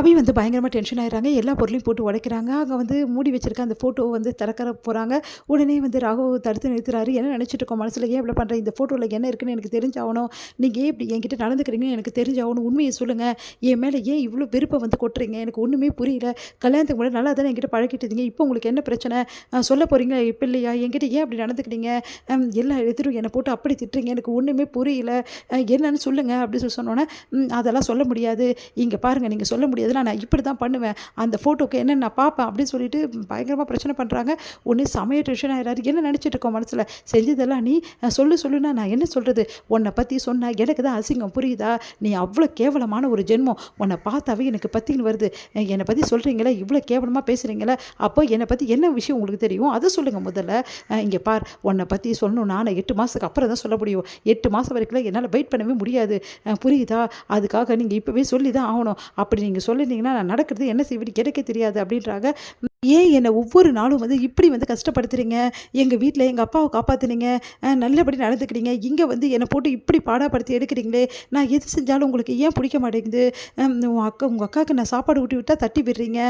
அபி வந்து பயங்கரமா டென்ஷன் ஆயிடுறாங்க. எல்லா பொருளையும் போட்டு உடைக்கிறாங்க. அங்க வந்து மூடி வச்சிருக்க அந்த ஃபோட்டோவ வந்து திறக்கற போறாங்க. உடனே வந்து ராகவ் தடுத்து நிறுத்துறாரு. "என்ன நினைச்சிட்டு இருக்கோம் மனசுல? ஏன் இவ்ளோ பண்ற? இந்த ஃபோட்டோல என்ன இருக்குன்னு எனக்கு தெரிஞ்சாகணும். நீங்க ஏன் இப்படி என்கிட்ட நடந்துக்கிறீங்கன்னு எனக்கு தெரிஞ்சாகணும். உண்மைய சொல்லுங்க. என் மேல ஏன் இவ்ளோ வெறுப்ப வந்து கொட்டுறீங்க? எனக்கு ஒண்ணுமே புரியல. கல்யாணத்துக்கு முன்னாடி நல்லா தானே என்கிட்ட பழகிட்டு இருந்தீங்க. இப்போ உங்களுக்கு என்ன பிரச்சனை? சொல்ல போறீங்களா? இப்ப இல்லையா? என்கிட்ட ஏன் அப்படி நடந்துக்கிறீங்க? எல்லா எதிரும் என்ன போட்டு அப்படி திட்டுறீங்க. எனக்கு ஒண்ணுமே புரியல. என்னன்னு சொல்லுங்க." அப்படின்னு சொன்னோனே, அதெல்லாம் சொல்ல முடியாது. இங்க பாருங்க நீங்க சொல்ல முடியாதுன்னா நான் இப்படி தான் பண்ணுவேன். அந்த ஃபோட்டோக்கு என்னன்னு நான் பார்ப்பேன் அப்படின்னு சொல்லிட்டு பயங்கரமா பிரச்சனை பண்றாங்க. உடனே செமையா டென்ஷன் ஆயிடுறாரு. என்ன நினைச்சிட்டு இருக்கோம் மனசுல? செஞ்சதெல்லாம் நீ சொல்லுன்னா நான் என்ன சொல்றது? உன்னை பத்தி சொன்னா எனக்கு தான் அசிங்கம் புரியுதா? நீ அவ்வளோ கேவலமான ஒரு ஜென்மம். உன்னை பார்த்தாவே எனக்கு பத்தின்னு வருது. என்னை பத்தி சொல்றீங்களா? இவ்வளோ கேவலமா பேசுறீங்களா? அப்போ என்னை பத்தி என்ன விஷயம் உங்களுக்கு தெரியும்? அதை சொல்லுங்க முதல்ல. இங்க பார் உன்னை பத்தி சொல்லணும்னா நான் 8 மாசத்துக்கு அப்புறம் தான் சொல்ல முடியும். 8 மாசம் வரைக்கும் என்னால் வெயிட் பண்ணவே முடியாது. புரியுதா? அதுக்காக நீங்க இப்பவே சொல்லி தான் ஆகணும். அப்படி நீங்க சொல்லிட்டீங்கன்னா நான் நடக்கிறது என்ன செய்வேன்னு எனக்கே தெரியாது அப்படின்றாங்க. ஏன் என்னை ஒவ்வொரு நாளும் வந்து இப்படி வந்து கஷ்டப்படுத்துறீங்க? எங்க வீட்ல எங்க அப்பாவ காப்பாத்துனீங்க. நல்லபடி நடந்துக்கிறீங்க. இங்க வந்து என்னை போட்டு இப்படி பாடாப்படுத்தி எடுக்கிறீங்களே! நான் எது செஞ்சாலும் உங்களுக்கு ஏன் பிடிக்க மாட்டேங்குது? உங்க அக்காவுக்கு நான் சாப்பாடு ஊட்டி விட்டா தட்டி விடுறீங்க.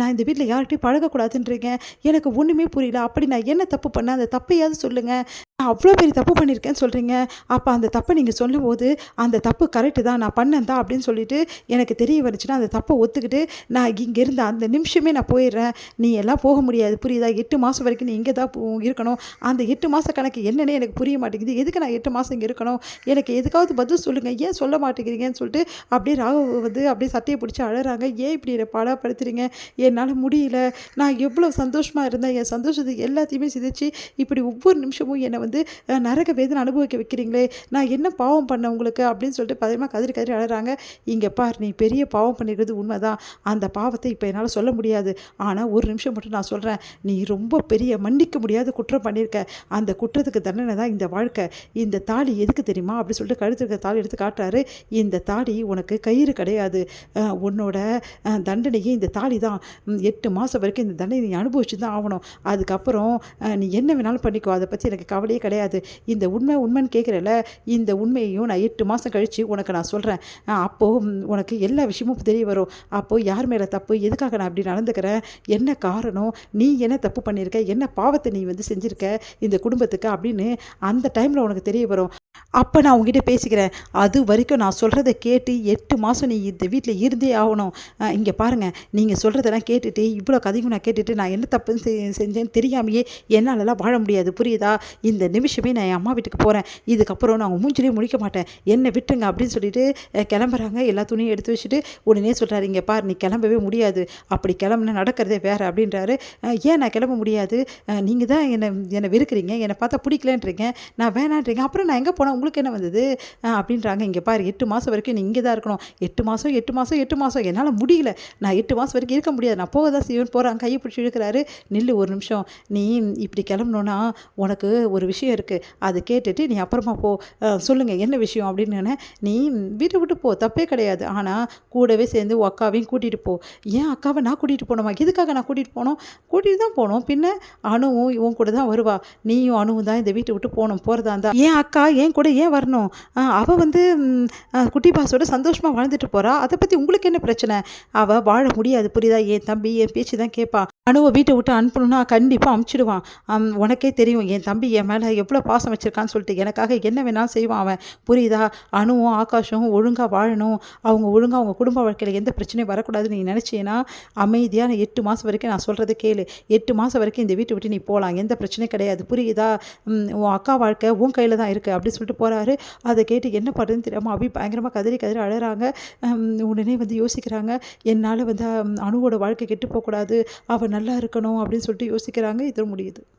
நான் இந்த வீட்ல யார்கிட்டயும் பழகக்கூடாதுன்றீங்க. எனக்கு ஒண்ணுமே புரியல. அப்படி நான் என்ன தப்பு பண்ணேன்? அந்த தப்பையாவது சொல்லுங்க. நான் அவ்வளோ பெரிய தப்பு பண்ணியிருக்கேன்னு சொல்றீங்க. அப்ப அந்த தப்ப நீங்க சொல்லும்போது, அந்த தப்பு கரெக்ட்டு தான். நான் பண்ணேன் தான் அப்படின்னு சொல்லிட்டு எனக்கு தெரிய வந்துச்சுன்னா, அந்த தப்ப ஒத்துக்கிட்டு நான் இங்கேருந்து அந்த நிமிஷமே நான் போயிடுறேன். நீ எல்லாம் போக முடியாது புரியுதா? 8 மாதம் வரைக்கும் நீ இங்கே தான் இருக்கணும். அந்த 8 மாத கணக்கு என்னன்னே எனக்கு புரிய மாட்டேங்குது. எதுக்கு நான் 8 மாதம் இங்கே இருக்கணும்? எனக்கு எதுக்காவது பதில் சொல்லுங்க. ஏன் சொல்ல மாட்டேங்கிறீங்கன்னு சொல்லிட்டு அப்படியே ராகவ் வந்து அப்படியே சட்டைய பிடிச்சு அழறாங்க. ஏன் இப்படி என்னை பாடாப்படுத்துறீங்க? என்னால் முடியல. நான் எவ்வளோ சந்தோஷமா இருந்தேன். என் சந்தோஷத்தை எல்லாத்தையுமே சிதைச்சு இப்படி ஒவ்வொரு நிமிஷமும் என்னை வந்து நரக வேதனை அனுபவிக்க வைக்கிறீங்களே! நான் என்ன பாவம் பண்ணேன் உங்களுக்கு? அப்படின்னு சொல்லிட்டு பயமா கதறி கதறி அழறாங்க. இங்க பார் நீ பெரிய பாவம் பண்ணியிருக்கிறது உண்மைதான். அந்த பாவத்தை இப்போ என்னால் சொல்ல முடியாது. ஆனால் ஒரு நிமிஷம் மட்டும் நான் சொல்கிறேன். நீ ரொம்ப பெரிய மன்னிக்க முடியாத குற்றம் பண்ணியிருக்க. அந்த குற்றத்துக்கு தண்டனை தான் இந்த வாழ்க்கை. இந்த தாலி எதுக்கு தெரியுமா? அப்படி சொல்லிட்டு கழுத்துல இருக்க தாலி எடுத்து காட்டுறாரு. இந்த தாலி உனக்கு கயிறு கிடையாது. உன்னோட தண்டனையே இந்த தாலி தான். 8 மாதம் வரைக்கும் இந்த தண்டனை நீ அனுபவிச்சு தான் ஆகணும். அதுக்கப்புறம் நீ என்ன வேணாலும் பண்ணிக்கோ. அதை பற்றி எனக்கு கவலையே கிடையாது. இந்த உண்மைன்னு கேட்குறல, இந்த உண்மையையும் நான் 8 மாதம் கழித்து உனக்கு நான் சொல்கிறேன். அப்போது உனக்கு எல்லா விஷயமும் தெரிய வரும். அப்போது யார் மேலே தப்பு, எதுக்காக நான் அப்படி நடந்துக்கிறேன், என்ன காரணம், நீ என்ன தப்பு பண்ணியிருக்க, என்ன பாவத்தை நீ வந்து செஞ்சுருக்க இந்த குடும்பத்துக்கு அப்படின்னு அந்த டைமில் உனக்கு தெரிய வரும். அப்போ நான் உங்ககிட்ட பேசிக்கிறேன். அது வரைக்கும் நான் சொல்கிறத கேட்டு 8 மாதம் நீ இந்த வீட்டில் இருந்தே ஆகணும். இங்கே பாருங்கள், நீங்கள் சொல்கிறதெல்லாம் கேட்டுட்டு இவ்வளோ கதையும் நான் கேட்டுட்டு நான் என்ன தப்புன்னு செஞ்சேன்னு தெரியாமையே என்னாலலாம் வாழ முடியாது புரியுதா? இந்த நிமிஷமே நான் என் அம்மா வீட்டுக்கு போகிறேன். இதுக்கப்புறம் நான் மூஞ்சிலே முழிக்க மாட்டேன். என்னை விட்டுருங்க அப்படின்னு சொல்லிட்டு கிளம்புறாங்க. எல்லா துணியும் எடுத்து வச்சுட்டு உடனே சொல்கிறாரு, இங்கே பார் நீ கிளம்பவே முடியாது. அப்படி கிளம்புனா நடக்கிறதே வேறு அப்படின்றாரு. ஏன் நான் கிளம்ப முடியாது? நீங்கள் தான் என்னை வெறுக்கிறீங்க, என்னை பார்த்தா பிடிக்கலன்றீங்க, நான் வேணான்றீங்க. அப்புறம் நான் எங்கே போனால் உங்களுக்கு என்ன வந்தது? அப்படின்றாங்க. இங்கே பாரு 8 மாதம் வரைக்கும் நீ இங்கே தான் இருக்கணும். 8 மாதம் 8 மாதம் 8 மாதம் என்னால் முடியல. நான் 8 மாதம் வரைக்கும் இருக்க முடியாது. நான் போக தான் செய்வேன் போகிறாங்க. கையை பிடிச்சி இழுக்கிறாரு. நில்லு ஒரு நிமிஷம். நீ இப்படி கிளம்பணுன்னா உனக்கு ஒரு விஷயம் இருக்குது. அதை கேட்டுட்டு நீ அப்புறமா போ. சொல்லுங்கள் என்ன விஷயம் அப்படின்னு. நீ வீட்டை விட்டு போ, தப்பே கிடையாது. ஆனால் கூடவே சேர்ந்து உன் அக்காவையும் கூட்டிகிட்டு போ. ஏன் அக்காவை நான் கூட்டிகிட்டு போகணுமா? எதுக்காக நான் கூட்டிகிட்டு போகணும்? கூட்டிகிட்டு தான் போகணும். பின்ன அணுவும் இவன் கூட தான் வருவா. நீயும் அணுவும் தான் இந்த வீட்டை விட்டு போகிறதா இருந்தா ஏன் அக்கா என் கூட ஏன் வரணும்? அவள் வந்து குட்டி பாஸோட சந்தோஷமாக வாழ்ந்துட்டு போகிறா. அதை பற்றி உங்களுக்கு என்ன பிரச்சனை? அவள் வாழ முடியாது புரியுதா? என் தம்பி என் பேச்சு தான் கேட்பா. அணுவை வீட்டை விட்டு அனுப்பணும்னா கண்டிப்பாக அனுப்பிச்சிடுவான். உனக்கே தெரியும் என் தம்பி என் மேலே எவ்வளோ பாசம் வச்சுருக்கான்னு சொல்லிட்டு எனக்காக என்ன வேணாலும் செய்வான் அவன் புரியுதா? அணுவும் ஆகாஷும் ஒழுங்காக வாழணும். அவங்க ஒழுங்காக அவங்க குடும்ப வாழ்க்கையில் எந்த பிரச்சனையும் வரக்கூடாதுன்னு நீ நினச்சேன்னா அமைதியான 8 மாதம் வரைக்கும் நான் சொல்கிறத கேளு. 8 மாதம் வரைக்கும் இந்த வீட்டை விட்டு நீ போகலாம். எந்த பிரச்சனையும் கிடையாது புரியுதா? உன் அக்கா வாழ்க்கை உன் கையில் தான் இருக்குது அப்படின்னு சொல்லிட்டு போகிறாரு. அதை கேட்டு என்ன பண்ணுறதுன்னு தெரியாமல் அபி பயங்கரமாக கதறி கதறி அழறாங்க. உடனே வந்து யோசிக்கிறாங்க, என்னால் வந்து அணுவோட வாழ்க்கை கெட்டு போகக்கூடாது, அவள் நல்லா இருக்கணும் அப்படின்னு சொல்லிட்டு யோசிக்கிறாங்க. இது முடியுது.